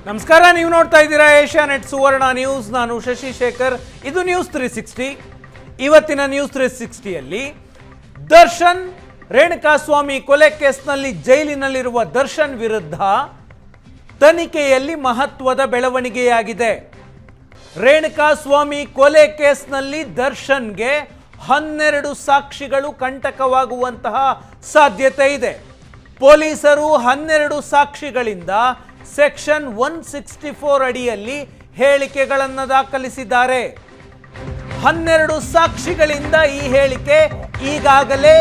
ನಮಸ್ಕಾರ, ನೀವು ನೋಡ್ತಾ ಇದ್ದೀರಾ ಏಷ್ಯಾನೆಟ್ ಸುವರ್ಣ ನ್ಯೂಸ್. ನಾನು ಶಶಿ ಶೇಖರ್. ಇದು ನ್ಯೂಸ್ 360. ಇವತ್ತಿನ ನ್ಯೂಸ್ 360ಯಲ್ಲಿ ದರ್ಶನ್ ರೇಣುಕಾಸ್ವಾಮಿ ಕೊಲೆ ಕೇಸ್ನಲ್ಲಿ ಜೈಲಿನಲ್ಲಿರುವ ದರ್ಶನ್ ವಿರುದ್ಧ ತನಿಖೆಯಲ್ಲಿ ಮಹತ್ವದ ಬೆಳವಣಿಗೆಯಾಗಿದೆ. ರೇಣುಕಾಸ್ವಾಮಿ ಕೊಲೆ ಕೇಸ್ನಲ್ಲಿ ದರ್ಶನ್ಗೆ 12 ಸಾಕ್ಷಿಗಳು ಕಂಟಕವಾಗುವಂತಹ ಸಾಧ್ಯತೆ ಇದೆ. ಪೊಲೀಸರು 12 ಸಾಕ್ಷಿಗಳಿಂದ ಸೆಕ್ಷನ್ 164 ಅಡಿಯಲ್ಲಿ ಹೇಳಿಕೆಗಳನ್ನು ದಾಖಲಿಸಿದ್ದಾರೆ. 12 ಸಾಕ್ಷಿಗಳಿಂದ ಈ ಹೇಳಿಕೆ ಈಗಾಗಲೇ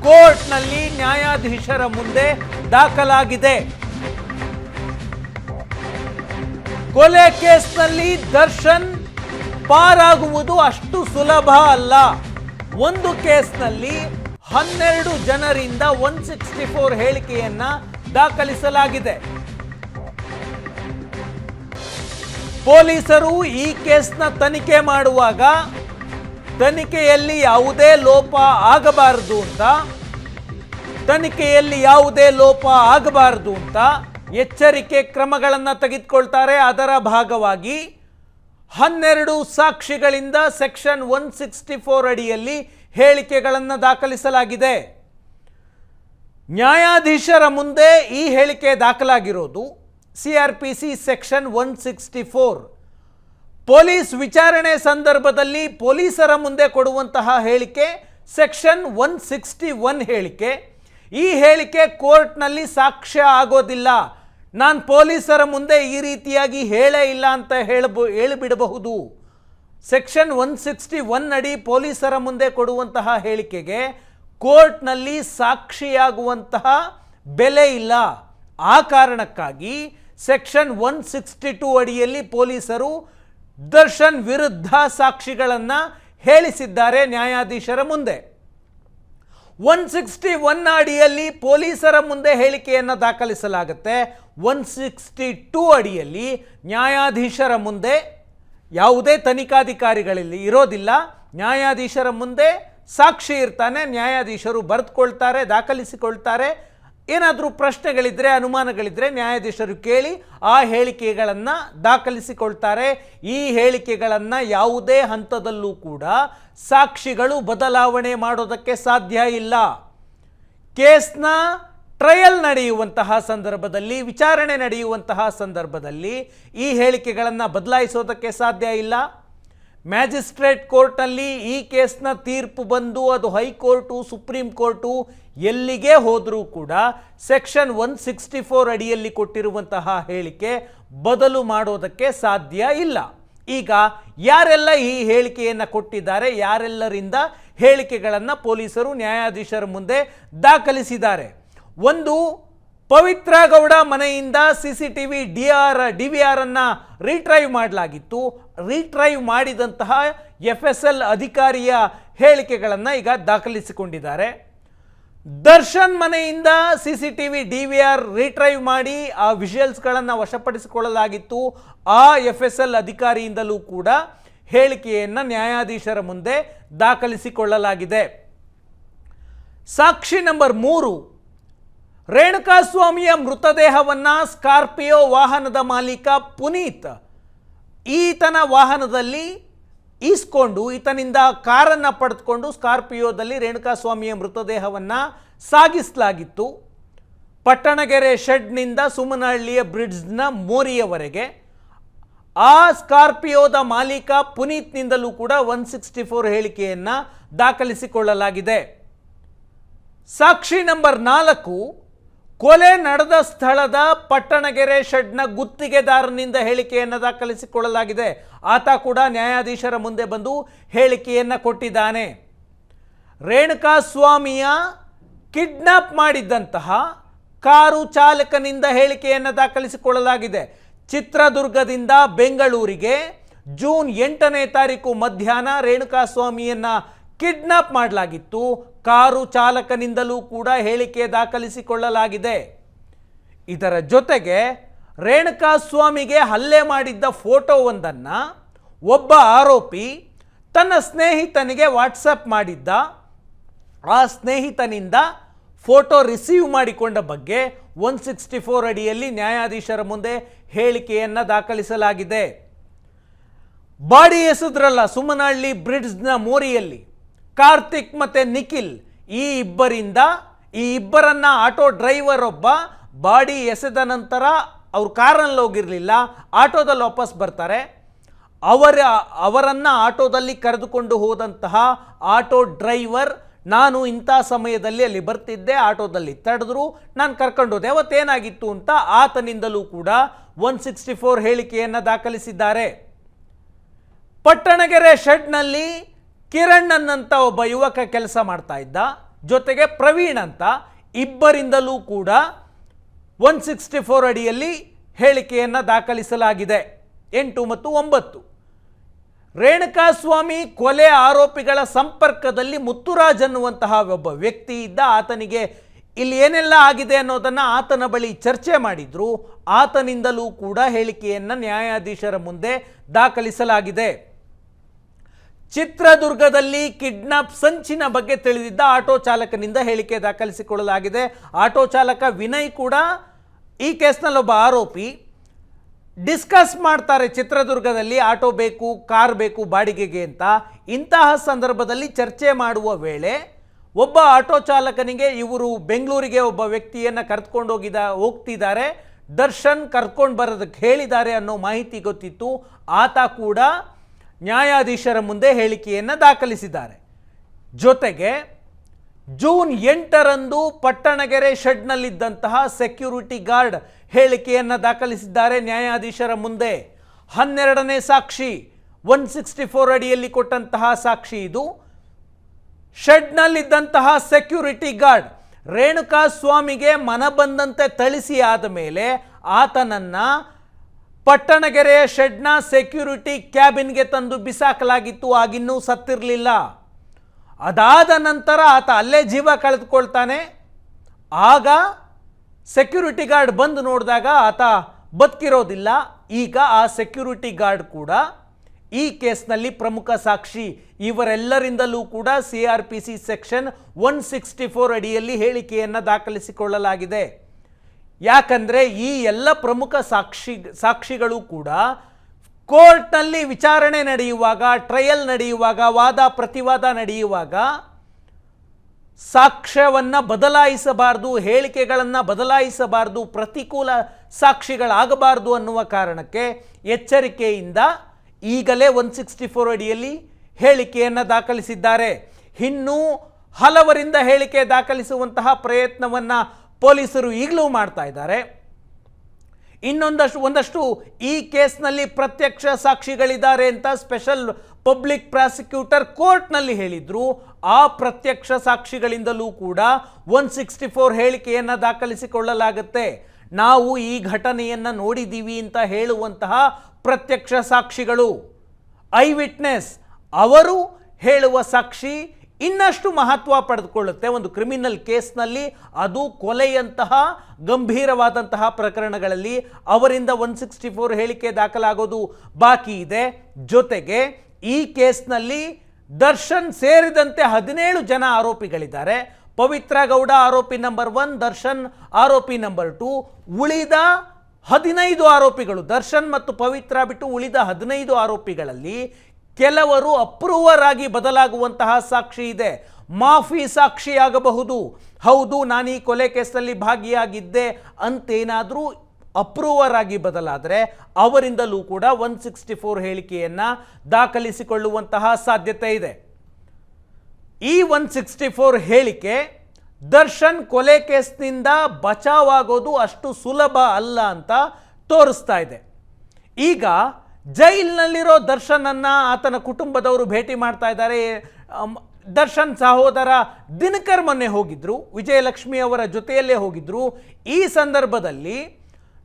ಕೋರ್ಟ್ನಲ್ಲಿ ನ್ಯಾಯಾಧೀಶರ ಮುಂದೆ ದಾಖಲಾಗಿದೆ. ಕೊಲೆ ಕೇಸ್ನಲ್ಲಿ ದರ್ಶನ್ ಪಾರಾಗುವುದು ಅಷ್ಟು ಸುಲಭ ಅಲ್ಲ. ಒಂದು ಕೇಸ್ನಲ್ಲಿ 12 ಜನರಿಂದ 164 ಹೇಳಿಕೆಯನ್ನ ದಾಖಲಿಸಲಾಗಿದೆ. ಪೊಲೀಸರು ಈ ಕೇಸ್ನ ತನಿಖೆ ಮಾಡುವಾಗ ತನಿಖೆಯಲ್ಲಿ ಯಾವುದೇ ಲೋಪ ಆಗಬಾರದು ಅಂತ ಎಚ್ಚರಿಕೆ ಕ್ರಮಗಳನ್ನು ತೆಗೆದುಕೊಳ್ತಾರೆ. ಅದರ ಭಾಗವಾಗಿ 12 ಸಾಕ್ಷಿಗಳಿಂದ ಸೆಕ್ಷನ್ 164 ಅಡಿಯಲ್ಲಿ ಹೇಳಿಕೆಗಳನ್ನು ದಾಖಲಿಸಲಾಗಿದೆ. ನ್ಯಾಯಾಧೀಶರ ಮುಂದೆ ಈ ಹೇಳಿಕೆ ದಾಖಲಾಗಿರೋದು CRPC ಸೆಕ್ಷನ್ 164. ಪೊಲೀಸ್ ವಿಚಾರಣೆ ಸಂದರ್ಭದಲ್ಲಿ ಪೊಲೀಸರ ಮುಂದೆ ಕೊಡುವಂತಹ ಹೇಳಿಕೆ ಸೆಕ್ಷನ್ 161 ಹೇಳಿಕೆ. ಈ ಹೇಳಿಕೆ ಕೋರ್ಟ್ನಲ್ಲಿ ಸಾಕ್ಷ್ಯ ಆಗೋದಿಲ್ಲ. ನಾನು ಪೊಲೀಸರ ಮುಂದೆ ಈ ರೀತಿಯಾಗಿ ಹೇಳೇ ಇಲ್ಲ ಅಂತ ಹೇಳಿಬಿಡಬಹುದು. ಸೆಕ್ಷನ್ 161 ಅಡಿ ಪೊಲೀಸರ ಮುಂದೆ ಕೊಡುವಂತಹ ಹೇಳಿಕೆಗೆ ಕೋರ್ಟ್ನಲ್ಲಿ ಸಾಕ್ಷಿಯಾಗುವಂತಹ ಬೆಲೆ ಇಲ್ಲ. ಆ ಕಾರಣಕ್ಕಾಗಿ ಸೆಕ್ಷನ್ 162 ಅಡಿಯಲ್ಲಿ ಪೊಲೀಸರು ದರ್ಶನ್ ವಿರುದ್ಧ ಸಾಕ್ಷಿಗಳನ್ನು ಹೇಳಿಸಿದ್ದಾರೆ ನ್ಯಾಯಾಧೀಶರ ಮುಂದೆ. 161 ಅಡಿಯಲ್ಲಿ ಪೊಲೀಸರ ಮುಂದೆ ಹೇಳಿಕೆಯನ್ನು ದಾಖಲಿಸಲಾಗುತ್ತೆ. 162 ಅಡಿಯಲ್ಲಿ ನ್ಯಾಯಾಧೀಶರ ಮುಂದೆ ಯಾವುದೇ ತನಿಖಾಧಿಕಾರಿಗಳಲ್ಲಿ ಇರೋದಿಲ್ಲ. ನ್ಯಾಯಾಧೀಶರ ಮುಂದೆ ಸಾಕ್ಷಿ ಇರ್ತಾನೆ. ನ್ಯಾಯಾಧೀಶರು ಬರೆದುಕೊಳ್ತಾರೆ, ದಾಖಲಿಸಿಕೊಳ್ತಾರೆ. ಏನಾದರೂ ಪ್ರಶ್ನೆಗಳಿದ್ರೆ, ಅನುಮಾನಗಳಿದ್ರೆ ನ್ಯಾಯಾಧೀಶರು ಕೇಳಿ ಆ ಹೇಳಿಕೆಗಳನ್ನು ದಾಖಲಿಸಿಕೊಳ್ತಾರೆ. ಈ ಹೇಳಿಕೆಗಳನ್ನು ಯಾವುದೇ ಹಂತದಲ್ಲೂ ಕೂಡ ಸಾಕ್ಷಿಗಳು ಬದಲಾವಣೆ ಮಾಡೋದಕ್ಕೆ ಸಾಧ್ಯ ಇಲ್ಲ. ಕೇಸ್ನ ಟ್ರಯಲ್ ನಡೆಯುವಂತಹ ಸಂದರ್ಭದಲ್ಲಿ, ವಿಚಾರಣೆ ನಡೆಯುವಂತಹ ಸಂದರ್ಭದಲ್ಲಿ ಈ ಹೇಳಿಕೆಗಳನ್ನು ಬದಲಾಯಿಸೋದಕ್ಕೆ ಸಾಧ್ಯ ಇಲ್ಲ. ಮ್ಯಾಜಿಸ್ಟ್ರೇಟ್ ಕೋರ್ಟ್ನಲ್ಲಿ ಈ ಕೇಸ್ನ ತೀರ್ಪು ಬಂದು ಅದು ಹೈಕೋರ್ಟು, ಸುಪ್ರೀಂ ಕೋರ್ಟು ಎಲ್ಲಿಗೆ ಹೋದರೂ ಕೂಡ ಸೆಕ್ಷನ್ 164 ಅಡಿಯಲ್ಲಿ ಕೊಟ್ಟಿರುವಂತಹ ಹೇಳಿಕೆ ಬದಲು ಮಾಡೋದಕ್ಕೆ ಸಾಧ್ಯ ಇಲ್ಲ. ಈಗ ಯಾರೆಲ್ಲ ಈ ಹೇಳಿಕೆಯನ್ನು ಕೊಟ್ಟಿದ್ದಾರೆ, ಯಾರೆಲ್ಲರಿಂದ ಹೇಳಿಕೆಗಳನ್ನು ಪೊಲೀಸರು ನ್ಯಾಯಾಧೀಶರ ಮುಂದೆ ದಾಖಲಿಸಿದ್ದಾರೆ? ಒಂದು, ಪವಿತ್ರ ಗೌಡ ಮನೆಯಿಂದ CCTV DVR ಅನ್ನು ರೀಟ್ರೈವ್ ಮಾಡಲಾಗಿತ್ತು. ರೀಟ್ರೈವ್ ಮಾಡಿದಂತಹ FSL ಅಧಿಕಾರಿಯ ಹೇಳಿಕೆಗಳನ್ನು ಈಗ ದಾಖಲಿಸಿಕೊಂಡಿದ್ದಾರೆ. ದರ್ಶನ್ ಮನೆಯಿಂದ CCTV DVR ರೀಟ್ರೈವ್ ಮಾಡಿ ಆ ವಿಜುವಲ್ಸ್ಗಳನ್ನು ವಶಪಡಿಸಿಕೊಳ್ಳಲಾಗಿತ್ತು. ಆ FSL ಅಧಿಕಾರಿಯಿಂದಲೂ ಕೂಡ ಹೇಳಿಕೆಯನ್ನು ನ್ಯಾಯಾಧೀಶರ ಮುಂದೆ ದಾಖಲಿಸಿಕೊಳ್ಳಲಾಗಿದೆ. ಸಾಕ್ಷಿ ನಂಬರ್ 3, ರೇಣುಕಾಸ್ವಾಮಿಯ ಮೃತದೇಹವನ್ನು ಸ್ಕಾರ್ಪಿಯೋ ವಾಹನದ ಮಾಲೀಕ ಪುನೀತ್ ಈತನ ವಾಹನದಲ್ಲಿ ಈಸ್ಕೊಂಡು, ಈತನಿಂದ ಕಾರನ್ನು ಪಡೆದುಕೊಂಡು ಸ್ಕಾರ್ಪಿಯೋದಲ್ಲಿ ರೇಣುಕಾಸ್ವಾಮಿಯ ಮೃತದೇಹವನ್ನು ಸಾಗಿಸಲಾಗಿತ್ತು. ಪಟ್ಟಣಗೆರೆ ಶೆಡ್ನಿಂದ ಸುಮನಹಳ್ಳಿಯ ಬ್ರಿಡ್ಜ್ನ ಮೋರಿಯವರೆಗೆ. ಆ ಸ್ಕಾರ್ಪಿಯೋದ ಮಾಲೀಕ ಪುನೀತ್ನಿಂದಲೂ ಕೂಡ 164 ಹೇಳಿಕೆಯನ್ನು ದಾಖಲಿಸಿಕೊಳ್ಳಲಾಗಿದೆ. ಸಾಕ್ಷಿ ನಂಬರ್ 4, ಕೊಲೆ ನಡೆದ ಸ್ಥಳದ ಪಟ್ಟಣಗೆರೆ ಶೆಡ್ನ ಗುತ್ತಿಗೆದಾರನಿಂದ ಹೇಳಿಕೆಯನ್ನು ದಾಖಲಿಸಿಕೊಳ್ಳಲಾಗಿದೆ. ಆತ ಕೂಡ ನ್ಯಾಯಾಧೀಶರ ಮುಂದೆ ಬಂದು ಹೇಳಿಕೆಯನ್ನು ಕೊಟ್ಟಿದ್ದಾನೆ. ರೇಣುಕಾಸ್ವಾಮಿಯ ಕಿಡ್ನಾಪ್ ಮಾಡಿದ್ದಂತಹ ಕಾರು ಚಾಲಕನಿಂದ ಹೇಳಿಕೆಯನ್ನು ದಾಖಲಿಸಿಕೊಳ್ಳಲಾಗಿದೆ. ಚಿತ್ರದುರ್ಗದಿಂದ ಬೆಂಗಳೂರಿಗೆ ಜೂನ್ 8ನೇ ತಾರೀಕು ಮಧ್ಯಾಹ್ನ ರೇಣುಕಾಸ್ವಾಮಿಯನ್ನು ಕಿಡ್ನಾಪ್ ಮಾಡಲಾಗಿತ್ತು. ಕಾರು ಚಾಲಕನಿಂದಲೂ ಕೂಡ ಹೇಳಿಕೆ ದಾಖಲಿಸಿಕೊಳ್ಳಲಾಗಿದೆ. ಇದರ ಜೊತೆಗೆ ರೇಣುಕಾಸ್ವಾಮಿಗೆ ಹಲ್ಲೆ ಮಾಡಿದ್ದ ಫೋಟೋವೊಂದನ್ನು ಒಬ್ಬ ಆರೋಪಿ ತನ್ನ ಸ್ನೇಹಿತನಿಗೆ ವಾಟ್ಸಪ್ ಮಾಡಿದ್ದ. ಆ ಸ್ನೇಹಿತನಿಂದ ಫೋಟೋ ರಿಸೀವ್ ಮಾಡಿಕೊಂಡ ಬಗ್ಗೆ 164 ಅಡಿಯಲ್ಲಿ ನ್ಯಾಯಾಧೀಶರ ಮುಂದೆ ಹೇಳಿಕೆಯನ್ನು ದಾಖಲಿಸಲಾಗಿದೆ. ಬಾಡಿ ಎಸೆದ್ರಲ್ಲ ಸುಮನಹಳ್ಳಿ ಬ್ರಿಡ್ಜ್ನ ಮೋರಿಯಲ್ಲಿ ಕಾರ್ತಿಕ್ ಮತ್ತು ನಿಖಿಲ್, ಈ ಇಬ್ಬರನ್ನ ಆಟೋ ಡ್ರೈವರ್ ಒಬ್ಬ ಬಾಡಿ ಎಸೆದ ನಂತರ ಅವ್ರು ಕಾರಲ್ಲಿ ಹೋಗಿರಲಿಲ್ಲ, ಆಟೋದಲ್ಲಿ ವಾಪಸ್ ಬರ್ತಾರೆ. ಅವರನ್ನು ಆಟೋದಲ್ಲಿ ಕರೆದುಕೊಂಡು ಹೋದಂತಹ ಆಟೋ ಡ್ರೈವರ್, ನಾನು ಇಂಥ ಸಮಯದಲ್ಲಿ ಅಲ್ಲಿ ಬರ್ತಿದ್ದೆ, ಆಟೋದಲ್ಲಿ ತಡೆದ್ರು, ನಾನು ಕರ್ಕೊಂಡು ಹೋದೆ, ಅವತ್ತೇನಾಗಿತ್ತು ಅಂತ ಆತನಿಂದಲೂ ಕೂಡ 164 ಹೇಳಿಕೆಯನ್ನು ದಾಖಲಿಸಿದ್ದಾರೆ. ಪಟ್ಟಣಗೆರೆ ಶೆಡ್ನಲ್ಲಿ ಕಿರಣ್ ಅನ್ನಂತ ಒಬ್ಬ ಯುವಕ ಕೆಲಸ ಮಾಡ್ತಾ ಇದ್ದ, ಜೊತೆಗೆ ಪ್ರವೀಣ್ ಅಂತ, ಇಬ್ಬರಿಂದಲೂ ಕೂಡ 164 ಅಡಿಯಲ್ಲಿ ಹೇಳಿಕೆಯನ್ನು ದಾಖಲಿಸಲಾಗಿದೆ. 8 ಮತ್ತು 9 ರೇಣುಕಾಸ್ವಾಮಿ ಕೊಲೆ ಆರೋಪಿಗಳ ಸಂಪರ್ಕದಲ್ಲಿ ಮುತ್ತುರಾಜ್ ಅನ್ನುವಂತಹ ಒಬ್ಬ ವ್ಯಕ್ತಿ ಇದ್ದ. ಆತನಿಗೆ ಇಲ್ಲಿ ಏನೆಲ್ಲ ಆಗಿದೆ ಅನ್ನೋದನ್ನು ಆತನ ಬಳಿ ಚರ್ಚೆ ಮಾಡಿದ್ರು. ಆತನಿಂದಲೂ ಕೂಡ ಹೇಳಿಕೆಯನ್ನು ನ್ಯಾಯಾಧೀಶರ ಮುಂದೆ ದಾಖಲಿಸಲಾಗಿದೆ. ಚಿತ್ರದುರ್ಗದಲ್ಲಿ ಕಿಡ್ನಾಪ್ ಸಂಚಿನ ಬಗ್ಗೆ ತಿಳಿದಿದ್ದ ಆಟೋ ಚಾಲಕನಿಂದ ಹೇಳಿಕೆ ದಾಖಲಿಸಿಕೊಳ್ಳಲಾಗಿದೆ. ಆಟೋ ಚಾಲಕ ವಿನಯ್ ಕೂಡ ಈ ಕೇಸ್ನಲ್ಲಿ ಒಬ್ಬ ಆರೋಪಿ. ಡಿಸ್ಕಸ್ ಮಾಡ್ತಾರೆ ಚಿತ್ರದುರ್ಗದಲ್ಲಿ ಆಟೋ ಬೇಕು, ಕಾರ್ ಬೇಕು ಬಾಡಿಗೆಗೆ ಅಂತ. ಇಂತಹ ಸಂದರ್ಭದಲ್ಲಿ ಚರ್ಚೆ ಮಾಡುವ ವೇಳೆ ಒಬ್ಬ ಆಟೋ ಚಾಲಕನಿಗೆ ಇವರು ಬೆಂಗಳೂರಿಗೆ ಒಬ್ಬ ವ್ಯಕ್ತಿಯನ್ನು ಕರೆದುಕೊಂಡು ಹೋಗ್ತಿದ್ದಾರೆ, ದರ್ಶನ್ ಕರ್ಕೊಂಡು ಬರೋದಕ್ಕೆ ಹೇಳಿದ್ದಾರೆ ಅನ್ನೋ ಮಾಹಿತಿ ಗೊತ್ತಿತ್ತು. ಆತ ಕೂಡ ನ್ಯಾಯಾಧೀಶರ ಮುಂದೆ ಹೇಳಿಕೆಯನ್ನು ದಾಖಲಿಸಿದ್ದಾರೆ. ಜೊತೆಗೆ ಜೂನ್ 8ರಂದು ಪಟ್ಟಣಗೆರೆ ಶೆಡ್ನಲ್ಲಿದ್ದಂತಹ ಸೆಕ್ಯೂರಿಟಿ ಗಾರ್ಡ್ ಹೇಳಿಕೆಯನ್ನು ದಾಖಲಿಸಿದ್ದಾರೆ ನ್ಯಾಯಾಧೀಶರ ಮುಂದೆ. 12ನೇ ಸಾಕ್ಷಿ, 164 ಅಡಿಯಲ್ಲಿ ಕೊಟ್ಟಂತಹ ಸಾಕ್ಷಿ ಇದು. ಶೆಡ್ನಲ್ಲಿದ್ದಂತಹ ಸೆಕ್ಯೂರಿಟಿ ಗಾರ್ಡ್ ರೇಣುಕಾಸ್ವಾಮಿಗೆ ಮನಬಂದಂತೆ ಥಳಿಸಿ ಆದ ಮೇಲೆ ಆತನನ್ನು ಪಟ್ಟಣಗೆರೆಯ ಶೆಡ್ನ ಸೆಕ್ಯೂರಿಟಿ ಕ್ಯಾಬಿನ್ಗೆ ತಂದು ಬಿಸಾಕಲಾಗಿತ್ತು. ಆಗಿನ್ನೂ ಸತ್ತಿರಲಿಲ್ಲ. ಅದಾದ ನಂತರ ಆತ ಅಲ್ಲೇ ಜೀವ ಕಳೆದುಕೊಳ್ತಾನೆ. ಆಗ ಸೆಕ್ಯೂರಿಟಿ ಗಾರ್ಡ್ ಬಂದು ನೋಡಿದಾಗ ಆತ ಬದುಕಿರೋದಿಲ್ಲ. ಈಗ ಆ ಸೆಕ್ಯೂರಿಟಿ ಗಾರ್ಡ್ ಕೂಡ ಈ ಕೇಸ್ನಲ್ಲಿ ಪ್ರಮುಖ ಸಾಕ್ಷಿ. ಇವರೆಲ್ಲರಿಂದಲೂ ಕೂಡ CRPC ಸೆಕ್ಷನ್ 164 ಅಡಿಯಲ್ಲಿ ಹೇಳಿಕೆಯನ್ನು ದಾಖಲಿಸಿಕೊಳ್ಳಲಾಗಿದೆ. ಯಾಕಂದರೆ ಈ ಎಲ್ಲ ಪ್ರಮುಖ ಸಾಕ್ಷಿಗಳು ಕೂಡ ಕೋರ್ಟ್ನಲ್ಲಿ ವಿಚಾರಣೆ ನಡೆಯುವಾಗ, ಟ್ರಯಲ್ ನಡೆಯುವಾಗ, ವಾದ ಪ್ರತಿವಾದ ನಡೆಯುವಾಗ ಸಾಕ್ಷ್ಯವನ್ನು ಬದಲಾಯಿಸಬಾರ್ದು, ಹೇಳಿಕೆಗಳನ್ನು ಬದಲಾಯಿಸಬಾರ್ದು, ಪ್ರತಿಕೂಲ ಸಾಕ್ಷಿಗಳಾಗಬಾರ್ದು ಅನ್ನುವ ಕಾರಣಕ್ಕೆ ಎಚ್ಚರಿಕೆಯಿಂದ ಈಗಲೇ 164 ಅಡಿಯಲ್ಲಿ ಹೇಳಿಕೆಯನ್ನು ದಾಖಲಿಸಿದ್ದಾರೆ. ಇನ್ನೂ ಹಲವರಿಂದ ಹೇಳಿಕೆ ದಾಖಲಿಸುವಂತಹ ಪ್ರಯತ್ನವನ್ನು ಪೊಲೀಸರು ಈಗಲೂ ಮಾಡ್ತಾ ಇದ್ದಾರೆ. ಒಂದಷ್ಟು ಈ ಕೇಸ್ನಲ್ಲಿ ಪ್ರತ್ಯಕ್ಷ ಸಾಕ್ಷಿಗಳಿದ್ದಾರೆ ಅಂತ ಸ್ಪೆಷಲ್ ಪಬ್ಲಿಕ್ ಪ್ರಾಸಿಕ್ಯೂಟರ್ ಕೋರ್ಟ್ನಲ್ಲಿ ಹೇಳಿದ್ರು. ಆ ಪ್ರತ್ಯಕ್ಷ ಸಾಕ್ಷಿಗಳಿಂದಲೂ ಕೂಡ 164 ಹೇಳಿಕೆಯನ್ನು ದಾಖಲಿಸಿಕೊಳ್ಳಲಾಗುತ್ತೆ. ನಾವು ಈ ಘಟನೆಯನ್ನು ನೋಡಿದ್ದೀವಿ ಅಂತ ಹೇಳುವಂತಹ ಪ್ರತ್ಯಕ್ಷ ಸಾಕ್ಷಿಗಳು, ಐ ವಿಟ್ನೆಸ್, ಅವರು ಹೇಳುವ ಸಾಕ್ಷಿ ಇನ್ನಷ್ಟು ಮಹತ್ವ ಪಡೆದುಕೊಳ್ಳುತ್ತೆ ಒಂದು ಕ್ರಿಮಿನಲ್ ಕೇಸ್ನಲ್ಲಿ. ಅದು ಕೊಲೆಯಂತಹ ಗಂಭೀರವಾದಂತಹ ಪ್ರಕರಣಗಳಲ್ಲಿ ಅವರಿಂದ 164 ಹೇಳಿಕೆ ದಾಖಲಾಗೋದು ಬಾಕಿ ಇದೆ. ಜೊತೆಗೆ ಈ ಕೇಸ್ನಲ್ಲಿ ದರ್ಶನ್ ಸೇರಿದಂತೆ 17 ಜನ ಆರೋಪಿಗಳಿದ್ದಾರೆ. ಪವಿತ್ರ ಗೌಡ ಆರೋಪಿ ನಂಬರ್ 1, ದರ್ಶನ್ ಆರೋಪಿ ನಂಬರ್ 2. ಉಳಿದ 15 ಆರೋಪಿಗಳು, ದರ್ಶನ್ ಮತ್ತು ಪವಿತ್ರ ಬಿಟ್ಟು ಉಳಿದ 15 ಆರೋಪಿಗಳಲ್ಲಿ ಕೆಲವರು ಅಪ್ರೂವರ್ ಆಗಿ ಬದಲಾಗುವಂತಹ ಸಾಕ್ಷಿ ಇದೆ. ಮಾಫಿ ಸಾಕ್ಷಿಯಾಗಬಹುದು. ಹೌದು, ನಾನು ಈ ಕೊಲೆ ಕೇಸ್ನಲ್ಲಿ ಭಾಗಿಯಾಗಿದ್ದೆ ಅಂತೇನಾದರೂ ಅಪ್ರೂವರ್ ಆಗಿ ಬದಲಾದರೆ ಅವರಿಂದಲೂ ಕೂಡ 164 ಹೇಳಿಕೆಯನ್ನು ದಾಖಲಿಸಿಕೊಳ್ಳುವಂತಹ ಸಾಧ್ಯತೆ ಇದೆ. ಈ 164 ಹೇಳಿಕೆ ದರ್ಶನ್ ಕೊಲೆ ಕೇಸ್ನಿಂದ ಬಚಾವಾಗೋದು ಅಷ್ಟು ಸುಲಭ ಅಲ್ಲ ಅಂತ ತೋರಿಸ್ತಾ ಇದೆ. ಈಗ ಜೈಲಿನಲ್ಲಿರೋ ದರ್ಶನನ್ನು ಆತನ ಕುಟುಂಬದವರು ಭೇಟಿ ಮಾಡ್ತಾ ಇದ್ದಾರೆ. ದರ್ಶನ್ ಸಹೋದರ ದಿನಕರ್ ಮೊನ್ನೆ ಹೋಗಿದ್ರು, ವಿಜಯಲಕ್ಷ್ಮಿ ಅವರ ಜೊತೆಯಲ್ಲೇ ಹೋಗಿದ್ರು. ಈ ಸಂದರ್ಭದಲ್ಲಿ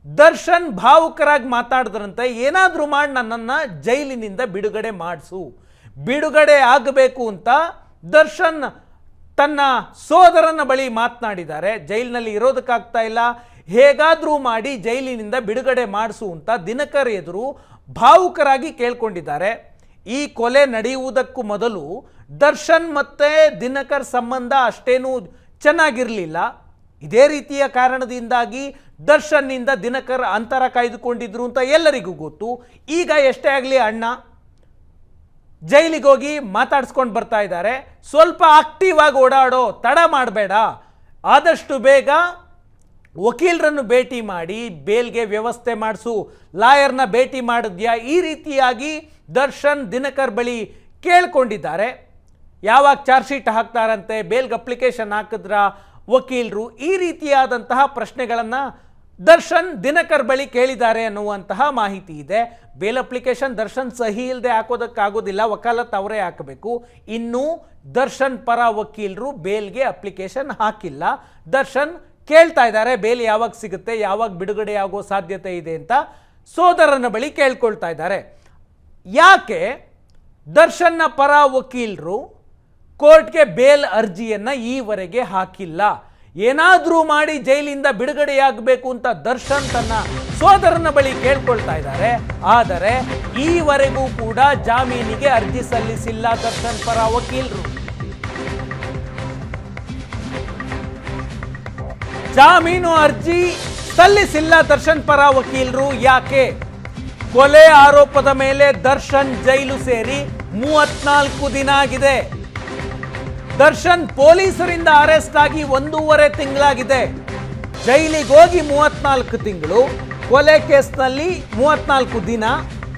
ದರ್ಶನ್ ಭಾವುಕರಾಗಿ ಮಾತಾಡಿದ್ರಂತೆ, ಏನಾದರೂ ಮಾಡಿ ನನ್ನನ್ನು ಜೈಲಿನಿಂದ ಬಿಡುಗಡೆ ಮಾಡಿಸು, ಬಿಡುಗಡೆ ಆಗಬೇಕು ಅಂತ ದರ್ಶನ್ ತನ್ನ ಸೋದರನ ಬಳಿ ಮಾತನಾಡಿದ್ದಾರೆ. ಜೈಲಿನಲ್ಲಿ ಇರೋದಕ್ಕಾಗ್ತಾ ಇಲ್ಲ, ಹೇಗಾದರೂ ಮಾಡಿ ಜೈಲಿನಿಂದ ಬಿಡುಗಡೆ ಮಾಡಿಸು ಅಂತ ದಿನಕರ್ ಎದುರು ಭಾವುಕರಾಗಿ ಕೇಳ್ಕೊಂಡಿದ್ದಾರೆ. ಈ ಕೊಲೆ ನಡೆಯುವುದಕ್ಕೂ ಮೊದಲು ದರ್ಶನ್ ಮತ್ತು ದಿನಕರ್ ಸಂಬಂಧ ಅಷ್ಟೇನೂ ಚೆನ್ನಾಗಿರಲಿಲ್ಲ. ಇದೇ ರೀತಿಯ ಕಾರಣದಿಂದಾಗಿ ದರ್ಶನ್ನಿಂದ ದಿನಕರ್ ಅಂತರ ಕಾಯ್ದುಕೊಂಡಿದ್ರು ಅಂತ ಎಲ್ಲರಿಗೂ ಗೊತ್ತು. ಈಗ ಎಷ್ಟೇ ಆಗಲಿ ಅಣ್ಣ ಜೈಲಿಗೆ ಹೋಗಿ ಮಾತಾಡ್ಸ್ಕೊಂಡು ಬರ್ತಾ ಇದ್ದಾರೆ. ಸ್ವಲ್ಪ ಆಕ್ಟಿವ್ ಆಗಿ ಓಡಾಡೋ, ತಡ ಮಾಡಬೇಡ, ಆದಷ್ಟು ಬೇಗ ವಕೀಲರನ್ನು ಭೇಟಿ ಮಾಡಿ ಬೇಲ್ಗೆ ವ್ಯವಸ್ಥೆ ಮಾಡಿಸು, ಲಾಯರ್ನ ಭೇಟಿ ಮಾಡಿದ್ಯಾ, ಈ ರೀತಿಯಾಗಿ ದರ್ಶನ್ ದಿನಕರ್ ಬಳಿ ಕೇಳ್ಕೊಂಡಿದ್ದಾರೆ. ಯಾವಾಗ ಚಾರ್ಜ್ ಶೀಟ್ ಹಾಕ್ತಾರಂತೆ, ಬೇಲ್ಗೆ ಅಪ್ಲಿಕೇಶನ್ ಹಾಕಿದ್ರ ವಕೀಲರು, ಈ ರೀತಿಯಾದಂತಹ ಪ್ರಶ್ನೆಗಳನ್ನು ದರ್ಶನ್ ದಿನಕರ್ ಬಳಿ ಕೇಳಿದ್ದಾರೆ ಅನ್ನುವಂತಹ ಮಾಹಿತಿ ಇದೆ. ಬೇಲ್ ಅಪ್ಲಿಕೇಶನ್ ದರ್ಶನ್ ಸಹಿ ಇಲ್ಲದೆ ಹಾಕೋದಕ್ಕಾಗೋದಿಲ್ಲ, ವಕಾಲತ್ ಅವರೇ ಹಾಕಬೇಕು. ಇನ್ನು ದರ್ಶನ್ ಪರ ವಕೀಲರು ಬೇಲ್ಗೆ ಅಪ್ಲಿಕೇಶನ್ ಹಾಕಿಲ್ಲ. ದರ್ಶನ್ ಕೇಳ್ತಾ ಇದ್ದಾರೆ ಬೇಲ್ ಯಾವಾಗ ಸಿಗುತ್ತೆ, ಯಾವಾಗ ಬಿಡುಗಡೆ ಆಗೋ ಸಾಧ್ಯತೆ ಇದೆ ಅಂತ ಸೋದರನ ಬಳಿ ಕೇಳ್ಕೊಳ್ತಾ ಇದ್ದಾರೆ. ಯಾಕೆ ದರ್ಶನ್ನ ಪರ ವಕೀಲರು ಕೋರ್ಟ್ಗೆ ಬೇಲ್ ಅರ್ಜಿಯನ್ನು ಈವರೆಗೆ ಹಾಕಿಲ್ಲ? ಏನಾದರೂ ಮಾಡಿ ಜೈಲಿಂದ ಬಿಡುಗಡೆಯಾಗಬೇಕು ಅಂತ ದರ್ಶನ್ ತನ್ನ ಸೋದರನ ಬಳಿ ಕೇಳ್ಕೊಳ್ತಾ ಇದ್ದಾರೆ. ಆದರೆ ಈವರೆಗೂ ಕೂಡ ಜಾಮೀನಿಗೆ ಅರ್ಜಿ ಸಲ್ಲಿಸಿಲ್ಲ ದರ್ಶನ್ ಪರ ವಕೀಲರು. ಜಾಮೀನು ಅರ್ಜಿ ಸಲ್ಲಿಸಿಲ್ಲ ದರ್ಶನ್ ಪರ ವಕೀಲರು. ಯಾಕೆ? ಕೊಲೆ ಆರೋಪದ ಮೇಲೆ ದರ್ಶನ್ ಜೈಲು ಸೇರಿ 34 ದಿನ ಆಗಿದೆ. ದರ್ಶನ್ ಪೊಲೀಸರಿಂದ ಅರೆಸ್ಟ್ ಆಗಿ 1.5 ತಿಂಗಳಾಗಿದೆ. ಜೈಲಿಗೆ ಹೋಗಿ 34 ತಿಂಗಳು, ಕೊಲೆ ಕೇಸ್ನಲ್ಲಿ 34 ದಿನ,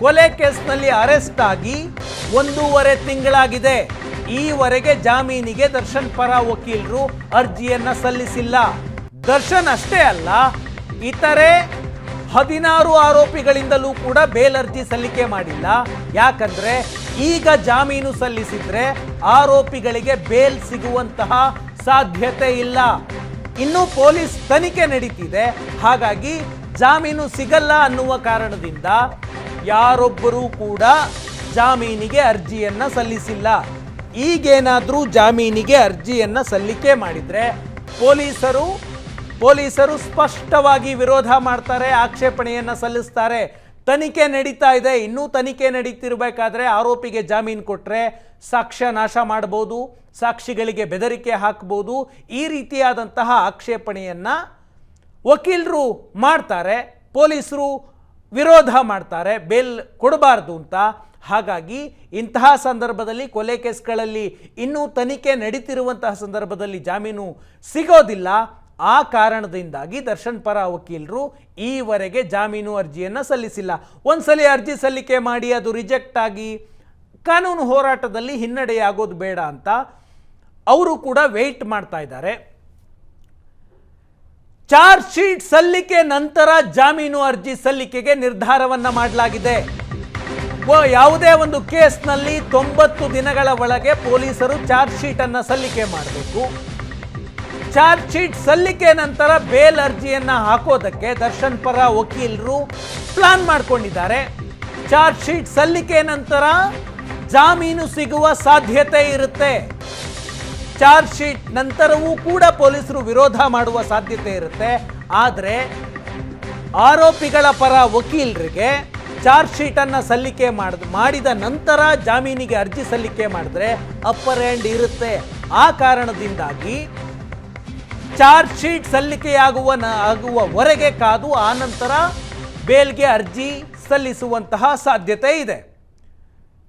ಕೊಲೆ ಕೇಸ್ನಲ್ಲಿ ಅರೆಸ್ಟ್ ಆಗಿ 1.5 ತಿಂಗಳಾಗಿದೆ. ಈವರೆಗೆ ಜಾಮೀನಿಗೆ ದರ್ಶನ್ ಪರ ವಕೀಲರು ಅರ್ಜಿಯನ್ನ ಸಲ್ಲಿಸಿಲ್ಲ. ದರ್ಶನ್ ಅಷ್ಟೇ ಅಲ್ಲ, ಇತರೆ 16 ಆರೋಪಿಗಳಿಂದಲೂ ಕೂಡ ಬೇಲ್ ಅರ್ಜಿ ಸಲ್ಲಿಕೆ ಮಾಡಿಲ್ಲ. ಯಾಕಂದ್ರೆ ಈಗ ಜಾಮೀನು ಸಲ್ಲಿಸಿದ್ರೆ ಆರೋಪಿಗಳಿಗೆ ಬೇಲ್ ಸಿಗುವಂತಹ ಸಾಧ್ಯತೆ ಇಲ್ಲ. ಇನ್ನು ಪೊಲೀಸ್ ತನಿಖೆ ನಡೀತಿದೆ, ಹಾಗಾಗಿ ಜಾಮೀನು ಸಿಗಲ್ಲ ಅನ್ನುವ ಕಾರಣದಿಂದ ಯಾರೊಬ್ಬರೂ ಕೂಡ ಜಾಮೀನಿಗೆ ಅರ್ಜಿಯನ್ನ ಸಲ್ಲಿಸಿಲ್ಲ. ಈಗೇನಾದರೂ ಜಾಮೀನಿಗೆ ಅರ್ಜಿಯನ್ನ ಸಲ್ಲಿಕೆ ಮಾಡಿದ್ರೆ ಪೊಲೀಸರು ಸ್ಪಷ್ಟವಾಗಿ ವಿರೋಧ ಮಾಡ್ತಾರೆ, ಆಕ್ಷೇಪಣೆಯನ್ನು ಸಲ್ಲಿಸ್ತಾರೆ. ತನಿಖೆ ನಡೀತಾ ಇದೆ, ಇನ್ನೂ ತನಿಖೆ ನಡೀತಿರ್ಬೇಕಾದ್ರೆ ಆರೋಪಿಗೆ ಜಾಮೀನು ಕೊಟ್ಟರೆ ಸಾಕ್ಷ್ಯ ನಾಶ ಮಾಡ್ಬೋದು, ಸಾಕ್ಷಿಗಳಿಗೆ ಬೆದರಿಕೆ ಹಾಕ್ಬೋದು, ಈ ರೀತಿಯಾದಂತಹ ಆಕ್ಷೇಪಣೆಯನ್ನು ವಕೀಲರು ಮಾಡ್ತಾರೆ, ಪೊಲೀಸರು ವಿರೋಧ ಮಾಡ್ತಾರೆ, ಬೇಲ್ ಕೊಡಬಾರ್ದು ಅಂತ. ಹಾಗಾಗಿ ಇಂತಹ ಸಂದರ್ಭದಲ್ಲಿ ಕೊಲೆ ಕೇಸ್ಗಳಲ್ಲಿ ಇನ್ನೂ ತನಿಖೆ ನಡೀತಿರುವಂತಹ ಸಂದರ್ಭದಲ್ಲಿ ಜಾಮೀನು ಸಿಗೋದಿಲ್ಲ. ಆ ಕಾರಣದಿಂದಾಗಿ ದರ್ಶನ್ ಪರ ವಕೀಲರು ಈವರೆಗೆ ಜಾಮೀನು ಅರ್ಜಿಯನ್ನು ಸಲ್ಲಿಸಿಲ್ಲ. ಒಂದ್ಸಲಿ ಅರ್ಜಿ ಸಲ್ಲಿಕೆ ಮಾಡಿ ಅದು ರಿಜೆಕ್ಟ್ ಆಗಿ ಕಾನೂನು ಹೋರಾಟದಲ್ಲಿ ಹಿನ್ನಡೆಯಾಗೋದು ಬೇಡ ಅಂತ ಅವರು ಕೂಡ ವೆಯ್ಟ್ ಮಾಡ್ತಾ ಇದ್ದಾರೆ. ಚಾರ್ಜ್ ಶೀಟ್ ಸಲ್ಲಿಕೆ ನಂತರ ಜಾಮೀನು ಅರ್ಜಿ ಸಲ್ಲಿಕೆಗೆ ನಿರ್ಧಾರವನ್ನ ಮಾಡಲಾಗಿದೆ. ಯಾವುದೇ ಒಂದು ಕೇಸ್ನಲ್ಲಿ 90 ದಿನಗಳ ಒಳಗೆ ಪೊಲೀಸರು ಚಾರ್ಜ್ ಶೀಟ್ ಅನ್ನು ಸಲ್ಲಿಕೆ ಮಾಡಬೇಕು. ಚಾರ್ಜ್ ಶೀಟ್ ಸಲ್ಲಿಕೆ ನಂತರ ಬೇಲ್ ಅರ್ಜಿಯನ್ನ ಹಾಕೋದಕ್ಕೆ ದರ್ಶನ್ ಪರ ವಕೀಲರು ಪ್ಲಾನ್ ಮಾಡಿಕೊಂಡಿದ್ದಾರೆ. ಚಾರ್ಜ್ ಶೀಟ್ ಸಲ್ಲಿಕೆ ನಂತರ ಜಾಮೀನು ಸಿಗುವ ಸಾಧ್ಯತೆ ಇರುತ್ತೆ. ಚಾರ್ಜ್ ಶೀಟ್ ನಂತರವೂ ಕೂಡ ಪೊಲೀಸರು ವಿರೋಧ ಮಾಡುವ ಸಾಧ್ಯತೆ ಇರುತ್ತೆ. ಆದರೆ ಆರೋಪಿಗಳ ಪರ ವಕೀಲರಿಗೆ ಚಾರ್ಜ್ ಶೀಟ್ ಅನ್ನ ಸಲ್ಲಿಕೆ ಮಾಡಿದ ನಂತರ ಜಾಮೀನಿಗೆ ಅರ್ಜಿ ಸಲ್ಲಿಕೆ ಮಾಡಿದ್ರೆ ಅಪ್ಪರ್ ಹ್ಯಾಂಡ್ ಇರುತ್ತೆ. ಆ ಕಾರಣದಿಂದಾಗಿ ಚಾರ್ಜ್ ಶೀಟ್ ಸಲ್ಲಿಕೆಯಾಗುವವರೆಗೆ ಕಾದು ಆನಂತರ ಬೇಲ್ಗೆ ಅರ್ಜಿ ಸಲ್ಲಿಸುವಂತಹ ಸಾಧ್ಯತೆ ಇದೆ.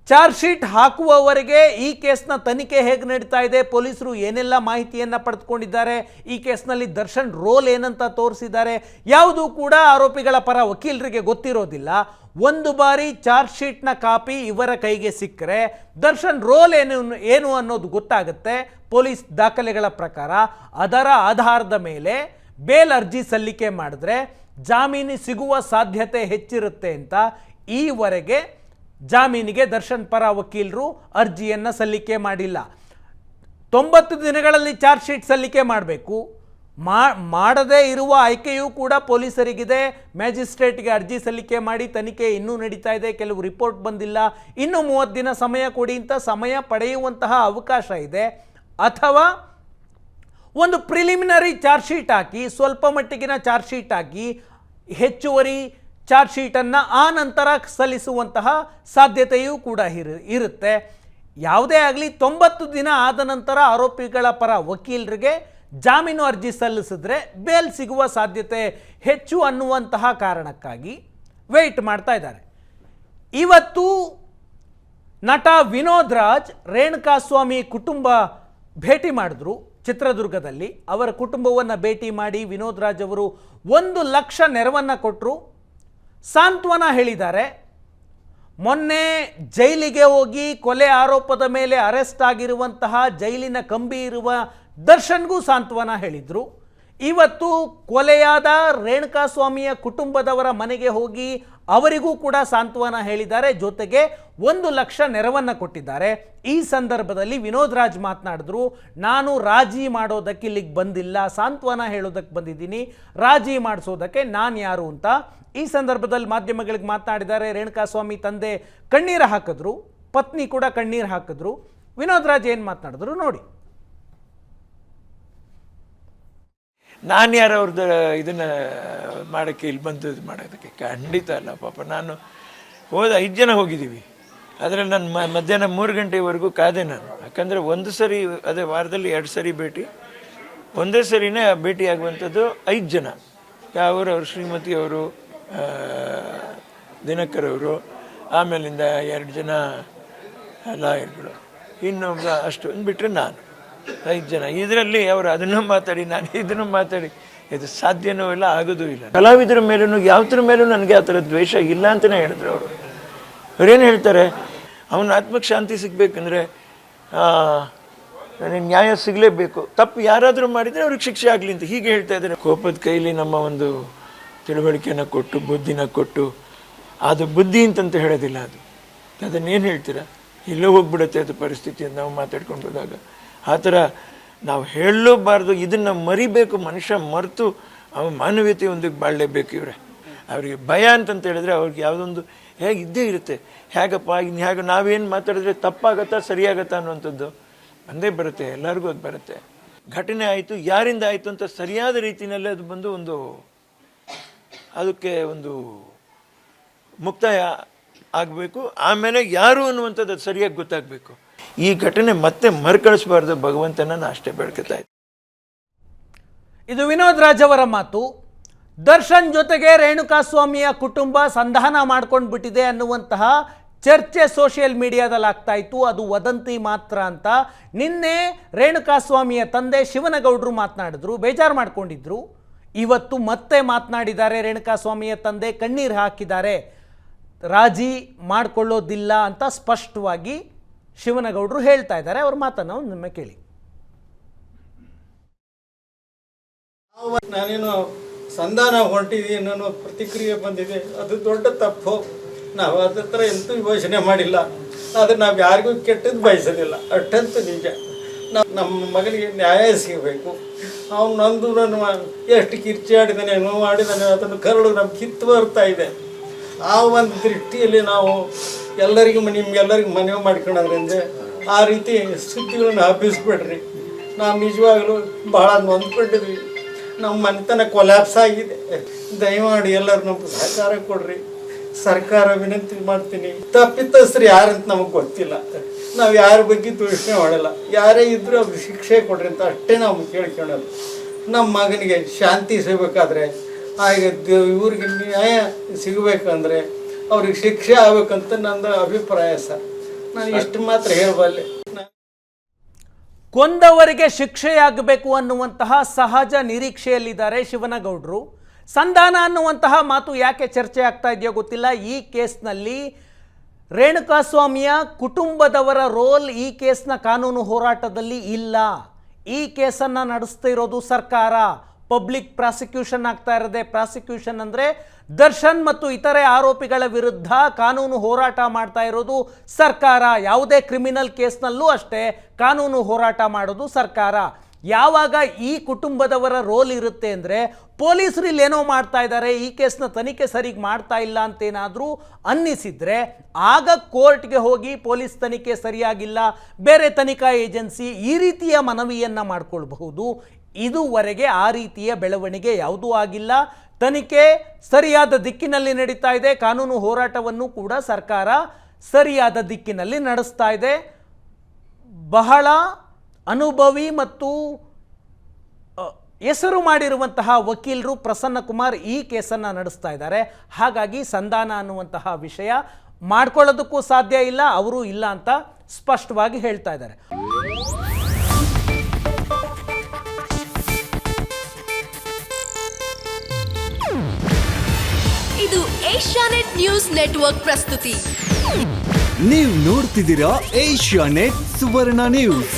ಚಾರ್ಜ್ ಶೀಟ್ ಹಾಕುವವರೆಗೆ ಈ ಕೇಸ್ನ ತನಿಖೆ ಹೇಗೆ ನಡೀತಾ ಇದೆ, ಪೊಲೀಸರು ಏನೆಲ್ಲ ಮಾಹಿತಿಯನ್ನು ಪಡೆದುಕೊಂಡಿದ್ದಾರೆ, ಈ ಕೇಸ್ನಲ್ಲಿ ದರ್ಶನ್ ರೋಲ್ ಏನಂತ ತೋರಿಸಿದ್ದಾರೆ, ಯಾವುದೂ ಕೂಡ ಆರೋಪಿಗಳ ಪರ ವಕೀಲರಿಗೆ ಗೊತ್ತಿರೋದಿಲ್ಲ. ಒಂದು ಬಾರಿ ಚಾರ್ಜ್ ಶೀಟ್ನ ಕಾಪಿ ಇವರ ಕೈಗೆ ಸಿಕ್ಕರೆ ದರ್ಶನ್ ರೋಲ್ ಏನು ಅನ್ನೋದು ಗೊತ್ತಾಗುತ್ತೆ ಪೊಲೀಸ್ ದಾಖಲೆಗಳ ಪ್ರಕಾರ. ಅದರ ಆಧಾರದ ಮೇಲೆ ಬೇಲ್ ಅರ್ಜಿ ಸಲ್ಲಿಕೆ ಮಾಡಿದ್ರೆ ಜಾಮೀನು ಸಿಗುವ ಸಾಧ್ಯತೆ ಹೆಚ್ಚಿರುತ್ತೆ ಅಂತ ಈವರೆಗೆ ಜಾಮೀನಿಗೆ ದರ್ಶನ್ ಪರ ವಕೀಲರು ಅರ್ಜಿಯನ್ನು ಸಲ್ಲಿಕೆ ಮಾಡಿಲ್ಲ. 90 ದಿನಗಳಲ್ಲಿ ಚಾರ್ಜ್ ಶೀಟ್ ಸಲ್ಲಿಕೆ ಮಾಡಬೇಕು. ಮಾಡದೇ ಇರುವ ಆಯ್ಕೆಯೂ ಕೂಡ ಪೊಲೀಸರಿಗಿದೆ. ಮ್ಯಾಜಿಸ್ಟ್ರೇಟ್ಗೆ ಅರ್ಜಿ ಸಲ್ಲಿಕೆ ಮಾಡಿ ತನಿಖೆ ಇನ್ನೂ ನಡೀತಾ ಇದೆ, ಕೆಲವು ರಿಪೋರ್ಟ್ ಬಂದಿಲ್ಲ, ಇನ್ನೂ 30 ದಿನ ಸಮಯ ಕೊಡಿ ಅಂತ ಸಮಯ ಪಡೆಯುವಂತಹ ಅವಕಾಶ ಇದೆ. ಅಥವಾ ಒಂದು ಪ್ರಿಲಿಮಿನರಿ ಚಾರ್ಜ್ ಶೀಟ್ ಹಾಕಿ, ಸ್ವಲ್ಪ ಮಟ್ಟಿಗಿನ ಚಾರ್ಜ್ ಶೀಟ್ ಹಾಕಿ ಹೆಚ್ಚುವರಿ ಚಾರ್ಜ್ ಶೀಟನ್ನು ಆ ನಂತರ ಸಲ್ಲಿಸುವಂತಹ ಸಾಧ್ಯತೆಯೂ ಕೂಡ ಇರುತ್ತೆ. ಯಾವುದೇ ಆಗಲಿ 90 ದಿನ ಆದ ನಂತರ ಆರೋಪಿಗಳ ಪರ ವಕೀಲರಿಗೆ ಜಾಮೀನು ಅರ್ಜಿ ಸಲ್ಲಿಸಿದ್ರೆ ಬೇಲ್ ಸಿಗುವ ಸಾಧ್ಯತೆ ಹೆಚ್ಚು ಅನ್ನುವಂತಹ ಕಾರಣಕ್ಕಾಗಿ ವೆಯ್ಟ್ ಮಾಡ್ತಾ ಇದ್ದಾರೆ. ಇವತ್ತು ನಟ ವಿನೋದ್ ರಾಜ್ ರೇಣುಕಾಸ್ವಾಮಿ ಕುಟುಂಬ ಭೇಟಿ ಮಾಡಿದ್ರು ಚಿತ್ರದುರ್ಗದಲ್ಲಿ. ಅವರ ಕುಟುಂಬವನ್ನು ಭೇಟಿ ಮಾಡಿ ವಿನೋದ್ ರಾಜ್ ಅವರು 1 ಲಕ್ಷ ನೆರವನ್ನು ಕೊಟ್ಟರು, ಸಾಂತ್ವನ ಹೇಳಿದ್ದಾರೆ. ಮೊನ್ನೆ ಜೈಲಿಗೆ ಹೋಗಿ ಕೊಲೆ ಆರೋಪದ ಮೇಲೆ ಅರೆಸ್ಟ್ ಆಗಿರುವಂತಹ ಜೈಲಿನ ಕಂಬಿ ಇರುವ ದರ್ಶನ್ಗೂ ಸಾಂತ್ವನ ಹೇಳಿದರು. ಇವತ್ತು ಕೊಲೆಯಾದ ರೇಣುಕಾಸ್ವಾಮಿಯ ಕುಟುಂಬದವರ ಮನೆಗೆ ಹೋಗಿ ಅವರಿಗೂ ಕೂಡ ಸಾಂತ್ವನ ಹೇಳಿದ್ದಾರೆ, ಜೊತೆಗೆ 1 ಲಕ್ಷ ನೆರವನ್ನು ಕೊಟ್ಟಿದ್ದಾರೆ. ಈ ಸಂದರ್ಭದಲ್ಲಿ ವಿನೋದ್ ರಾಜ್ ಮಾತನಾಡಿದ್ರು, ನಾನು ರಾಜಿ ಮಾಡೋದಕ್ಕೆ ಇಲ್ಲಿಗೆ ಬಂದಿಲ್ಲ, ಸಾಂತ್ವನ ಹೇಳೋದಕ್ಕೆ ಬಂದಿದ್ದೀನಿ, ರಾಜಿ ಮಾಡಿಸೋದಕ್ಕೆ ನಾನು ಯಾರು ಅಂತ ಈ ಸಂದರ್ಭದಲ್ಲಿ ಮಾಧ್ಯಮಗಳಿಗೆ ಮಾತನಾಡಿದ್ದಾರೆ. ರೇಣುಕಾಸ್ವಾಮಿ ತಂದೆ ಕಣ್ಣೀರು ಹಾಕಿದ್ರು, ಪತ್ನಿ ಕೂಡ ಕಣ್ಣೀರು ಹಾಕಿದ್ರು. ವಿನೋದ್ ರಾಜ್ ಏನು ಮಾತನಾಡಿದ್ರು ನೋಡಿ. ನಾನು ಯಾರು ಅವ್ರದ್ದು ಇದನ್ನು ಮಾಡೋಕ್ಕೆ ಇಲ್ಲಿ ಬಂದು ಇದು ಮಾಡೋದಕ್ಕೆ ಖಂಡಿತ ಅಲ್ಲ. ಪಾಪ ನಾನು 5 ಜನ ಹೋಗಿದ್ದೀವಿ, ಅದರಲ್ಲಿ ನಾನು ಮಧ್ಯಾಹ್ನ 3 ಗಂಟೆವರೆಗೂ ಕಾದೆ ನಾನು. ಯಾಕಂದರೆ ಒಂದು ಸರಿ ಅದೇ ವಾರದಲ್ಲಿ 2 ಸರಿ ಭೇಟಿ, ಒಂದೇ ಸರಿನೇ ಭೇಟಿ ಆಗುವಂಥದ್ದು 5 ಜನ. ಅವರು ಶ್ರೀಮತಿ ಅವರು, ದಿನಕರ್ ಅವರು, ಆಮೇಲಿಂದ 2 ಜನ ಲಾಯರ್ಗಳು, ಇನ್ನೊಬ್ಬ ಅಷ್ಟು ಬಿಟ್ಟರೆ ನಾನು 5 ಜನ. ಇದರಲ್ಲಿ ಅವರು ಅದನ್ನು ಮಾತಾಡಿ ನಾನು ಇದನ್ನು ಮಾತಾಡಿ ಇದು ಸಾಧ್ಯನೂ ಇಲ್ಲ, ಆಗೋದೂ ಇಲ್ಲ. ಕಲಾವಿದರ ಮೇಲೂ ಯಾವ್ದ್ರ ಮೇಲೂ ನನಗೆ ಆ ಥರ ದ್ವೇಷ ಇಲ್ಲ ಅಂತಲೇ ಹೇಳಿದ್ರು ಅವರು. ಅವ್ರೇನು ಹೇಳ್ತಾರೆ, ಅವನ ಆತ್ಮಕ್ಕೆ ಶಾಂತಿ ಸಿಗಬೇಕಂದ್ರೆ ನನಗೆ ನ್ಯಾಯ ಸಿಗಲೇಬೇಕು, ತಪ್ಪು ಯಾರಾದರೂ ಮಾಡಿದರೆ ಅವ್ರಿಗೆ ಶಿಕ್ಷೆ ಆಗಲಿ ಅಂತ ಹೀಗೆ ಹೇಳ್ತಾ ಇದ್ದಾರೆ. ಕೋಪದ ಕೈಲಿ ನಮ್ಮ ಒಂದು ತಿಳುವಳಿಕೆಯನ್ನು ಕೊಟ್ಟು ಬುದ್ಧಿನ ಕೊಟ್ಟು, ಅದು ಬುದ್ಧಿ ಅಂತಂತ ಹೇಳೋದಿಲ್ಲ, ಅದನ್ನೇನು ಹೇಳ್ತೀರಾ, ಎಲ್ಲೋ ಹೋಗ್ಬಿಡುತ್ತೆ ಅದು ಪರಿಸ್ಥಿತಿ ಅಂತ ನಾವು ಮಾತಾಡ್ಕೊಂಡು ಹೋದಾಗ. ಆ ಥರ ನಾವು ಹೇಳಲೇಬಾರ್ದು, ಇದನ್ನು ಮರಿಬೇಕು. ಮನುಷ್ಯ ಮರೆತು ಅವ ಮಾನವೀಯತೆಯೊಂದಿಗೆ ಬಾಳಲೇಬೇಕು. ಇವರೇ ಅವರಿಗೆ ಭಯ ಅಂತಂತ ಹೇಳಿದ್ರೆ ಅವ್ರಿಗೆ ಯಾವುದೊಂದು ಹೇಗೆ ಇದ್ದೇ ಇರುತ್ತೆ, ಹೇಗಪ್ಪ ಇನ್ನು ಹೇಗೆ ನಾವೇನು ಮಾತಾಡಿದ್ರೆ ತಪ್ಪಾಗತ್ತಾ ಸರಿಯಾಗತ್ತಾ ಅನ್ನುವಂಥದ್ದು ಬಂದೇ ಬರುತ್ತೆ, ಎಲ್ಲರಿಗೂ ಅದು ಬರುತ್ತೆ. ಘಟನೆ ಆಯಿತು, ಯಾರಿಂದ ಆಯಿತು ಅಂತ ಸರಿಯಾದ ರೀತಿಯಲ್ಲೇ ಅದು ಬಂದು ಅದಕ್ಕೆ ಒಂದು ಮುಕ್ತಾಯ ಆಗಬೇಕು. ಆಮೇಲೆ ಯಾರು ಅನ್ನುವಂಥದ್ದು ಅದು ಸರಿಯಾಗಿ ಗೊತ್ತಾಗಬೇಕು. ಈ ಘಟನೆ ಮತ್ತೆ ಮರುಕಳಿಸಬಾರ್ದು, ಭಗವಂತನ ನಾನು ಅಷ್ಟೇ ಬೇಡ್ಕೊತಾ ಇದ್ದೆ. ಇದು ವಿನೋದ್ ರಾಜ್ ಅವರ ಮಾತು. ದರ್ಶನ್ ಜೊತೆಗೆ ರೇಣುಕಾಸ್ವಾಮಿಯ ಕುಟುಂಬ ಸಂಧಾನ ಮಾಡ್ಕೊಂಡು ಬಿಟ್ಟಿದೆ ಅನ್ನುವಂತಹ ಚರ್ಚೆ ಸೋಷಿಯಲ್ ಮೀಡಿಯಾದಲ್ಲಿ ಆಗ್ತಾ ಇತ್ತು. ಅದು ವದಂತಿ ಮಾತ್ರ ಅಂತ ನಿನ್ನೆ ರೇಣುಕಾಸ್ವಾಮಿಯ ತಂದೆ ಶಿವನಗೌಡರು ಮಾತನಾಡಿದ್ರು, ಬೇಜಾರು ಮಾಡ್ಕೊಂಡಿದ್ರು. ಇವತ್ತು ಮತ್ತೆ ಮಾತನಾಡಿದ್ದಾರೆ. ರೇಣುಕಾಸ್ವಾಮಿಯ ತಂದೆ ಕಣ್ಣೀರು ಹಾಕಿದ್ದಾರೆ, ರಾಜಿ ಮಾಡಿಕೊಳ್ಳೋದಿಲ್ಲ ಅಂತ ಸ್ಪಷ್ಟವಾಗಿ ಶಿವನಗೌಡರು ಹೇಳ್ತಾ ಇದ್ದಾರೆ. ಅವ್ರ ಮಾತನ್ನು ನಿಮ್ಮ ಕೇಳಿ. ನಾನೇನು ಸಂಧಾನ ಹೊಂಟಿದ್ದೀನಿ ಅನ್ನೋ ಪ್ರತಿಕ್ರಿಯೆ ಬಂದಿದೆ, ಅದು ದೊಡ್ಡ ತಪ್ಪು. ನಾವು ಅದ್ರ ಥರ ಎಂತೂ ಯೋಚನೆ ಮಾಡಿಲ್ಲ, ಆದರೆ ನಾವು ಯಾರಿಗೂ ಕೆಟ್ಟದ್ದು ಬಯಸೋದಿಲ್ಲ, ಅಷ್ಟಂತೂ ನಿಜ. ನಮ್ಮ ಮಗನಿಗೆ ನ್ಯಾಯ ಸಿಗಬೇಕು. ಅವನು ನಂದು ನನ್ನ ಎಷ್ಟು ಕಿರ್ಚಾಡಿದ್ದಾನೆ, ನೋವು ಮಾಡಿದ್ದಾನೆ, ಅದನ್ನು ಕರಳು ನಮ್ಗೆ ಕಿತ್ತು ಬರ್ತಾ ಇದೆ. ಆ ಒಂದು ದೃಷ್ಟಿಯಲ್ಲಿ ನಾವು ಎಲ್ಲರಿಗೂ ನಿಮ್ಗೆಲ್ಲರಿಗೂ ಮನವಿ ಮಾಡ್ಕೊಳ್ಳೋದ್ರಿಂದ ಆ ರೀತಿ ಸುದ್ದಿಗಳನ್ನು ಹಬ್ಬಿಸ್ಬಿಡ್ರಿ. ನಾವು ನಿಜವಾಗಲೂ ಭಾಳ ನೊಂದ್ಕೊಂಡಿದ್ವಿ. ನಮ್ಮ ಮನೆತನ ಕೊಲ್ಯಾಪ್ಸ್ ಆಗಿದೆ. ದಯಮಾಡಿ ಎಲ್ಲರೂ ನಮ್ಗೆ ಸಹಕಾರ ಕೊಡ್ರಿ. ಸರ್ಕಾರ ವಿನಂತಿ ಮಾಡ್ತೀನಿ, ತಪ್ಪಿತಸ್ಥರು ಯಾರಂತ ನಮಗೆ ಗೊತ್ತಿಲ್ಲ, ನಾವು ಯಾರ ಬಗ್ಗೆ ದೂಷಣೆ ಮಾಡಲ್ಲ, ಯಾರೇ ಇದ್ದರೂ ಅವ್ರಿಗೆ ಶಿಕ್ಷೆ ಕೊಡ್ರಿ ಅಂತ ಅಷ್ಟೇ ನಾವು ಕೇಳ್ಕೊಳ್ಳೋದು. ನಮ್ಮ ಮಗನಿಗೆ ಶಾಂತಿ ಸಿಗಬೇಕಾದ್ರೆ, ಆಗ ಇವ್ರಿಗೆ ನ್ಯಾಯ ಸಿಗಬೇಕಂದ್ರೆ ಅವ್ರಿಗೆ ಶಿಕ್ಷೆ ಆಗ್ಬೇಕಂತ ನಂದು ಅಭಿಪ್ರಾಯ ಸರ್. ನಾನು ಇಷ್ಟು ಮಾತ್ರ ಹೇಳಬಲ್ಲೆ. ಕೊಂದವರಿಗೆ ಶಿಕ್ಷೆಯಾಗಬೇಕು ಅನ್ನುವಂತಹ ಸಹಜ ನಿರೀಕ್ಷೆಯಲ್ಲಿದ್ದಾರೆ ಶಿವನಗೌಡರು. ಸಂಧಾನ ಅನ್ನುವಂತಹ ಮಾತು ಯಾಕೆ ಚರ್ಚೆ ಆಗ್ತಾ ಇದೆಯೋ ಗೊತ್ತಿಲ್ಲ. ಈ ಕೇಸ್ನಲ್ಲಿ ರೇಣುಕಾಸ್ವಾಮಿಯ ಕುಟುಂಬದವರ ರೋಲ್ ಈ ಕೇಸ್ನ ಕಾನೂನು ಹೋರಾಟದಲ್ಲಿ ಇಲ್ಲ. ಈ ಕೇಸನ್ನು ನಡೆಸ್ತಾ ಇರೋದು ಸರ್ಕಾರ. ಪಬ್ಲಿಕ್ ಪ್ರಾಸಿಕ್ಯೂಷನ್ ಆಗ್ತಾ ಇರೋದೆ. ಪ್ರಾಸಿಕ್ಯೂಷನ್ ಅಂದರೆ ದರ್ಶನ್ ಮತ್ತು ಇತರೆ ಆರೋಪಿಗಳ ವಿರುದ್ಧ ಕಾನೂನು ಹೋರಾಟ ಮಾಡ್ತಾ ಇರೋದು ಸರ್ಕಾರ. ಯಾವುದೇ ಕ್ರಿಮಿನಲ್ ಕೇಸ್ನಲ್ಲೂ ಅಷ್ಟೇ ಕಾನೂನು ಹೋರಾಟ ಮಾಡೋದು ಸರ್ಕಾರ. ಯಾವಾಗ ಈ ಕುಟುಂಬದವರ ರೋಲ್ ಇರುತ್ತೆ ಅಂದರೆ, ಪೊಲೀಸರು ಇಲ್ಲೇನೋ ಮಾಡ್ತಾ ಇದ್ದಾರೆ, ಈ ಕೇಸ್ನ ತನಿಖೆ ಸರಿಗೆ ಮಾಡ್ತಾ ಇಲ್ಲ ಅಂತೇನಾದರೂ ಅನ್ನಿಸಿದರೆ ಆಗ ಕೋರ್ಟ್ಗೆ ಹೋಗಿ ಪೊಲೀಸ್ ತನಿಖೆ ಸರಿಯಾಗಿಲ್ಲ, ಬೇರೆ ತನಿಖಾ ಏಜೆನ್ಸಿ ಈ ರೀತಿಯ ಮನವಿಯನ್ನು ಮಾಡಿಕೊಳ್ಬಹುದು. ಇದುವರೆಗೆ ಆ ರೀತಿಯ ಬೆಳವಣಿಗೆ ಯಾವುದೂ ಆಗಿಲ್ಲ. ತನಿಖೆ ಸರಿಯಾದ ದಿಕ್ಕಿನಲ್ಲಿ ನಡೀತಾ ಇದೆ. ಕಾನೂನು ಹೋರಾಟವನ್ನು ಕೂಡ ಸರ್ಕಾರ ಸರಿಯಾದ ದಿಕ್ಕಿನಲ್ಲಿ ನಡೆಸ್ತಾ ಇದೆ. ಬಹಳ ಅನುಭವಿ ಮತ್ತು ಹೆಸರು ಮಾಡಿರುವಂತಹ ವಕೀಲರು ಪ್ರಸನ್ನ ಕುಮಾರ್ ಈ ಕೇಸನ್ನು ನಡೆಸ್ತಾ ಇದ್ದಾರೆ. ಹಾಗಾಗಿ ಸಂಧಾನ ಅನ್ನುವಂತಹ ವಿಷಯ ಮಾಡ್ಕೊಳ್ಳೋದಕ್ಕೂ ಸಾಧ್ಯ ಇಲ್ಲ, ಅವರು ಇಲ್ಲ ಅಂತ ಸ್ಪಷ್ಟವಾಗಿ ಹೇಳ್ತಾ ಇದ್ದಾರೆ. ಇದು ಏಷ್ಯಾನೆಟ್ ನ್ಯೂಸ್ ನೆಟ್ವರ್ಕ್ ಪ್ರಸ್ತುತಿ. ನೀವು ನೋಡ್ತಿದ್ದೀರಾ ಏಷ್ಯಾನೆಟ್ ಸುವರ್ಣ ನ್ಯೂಸ್.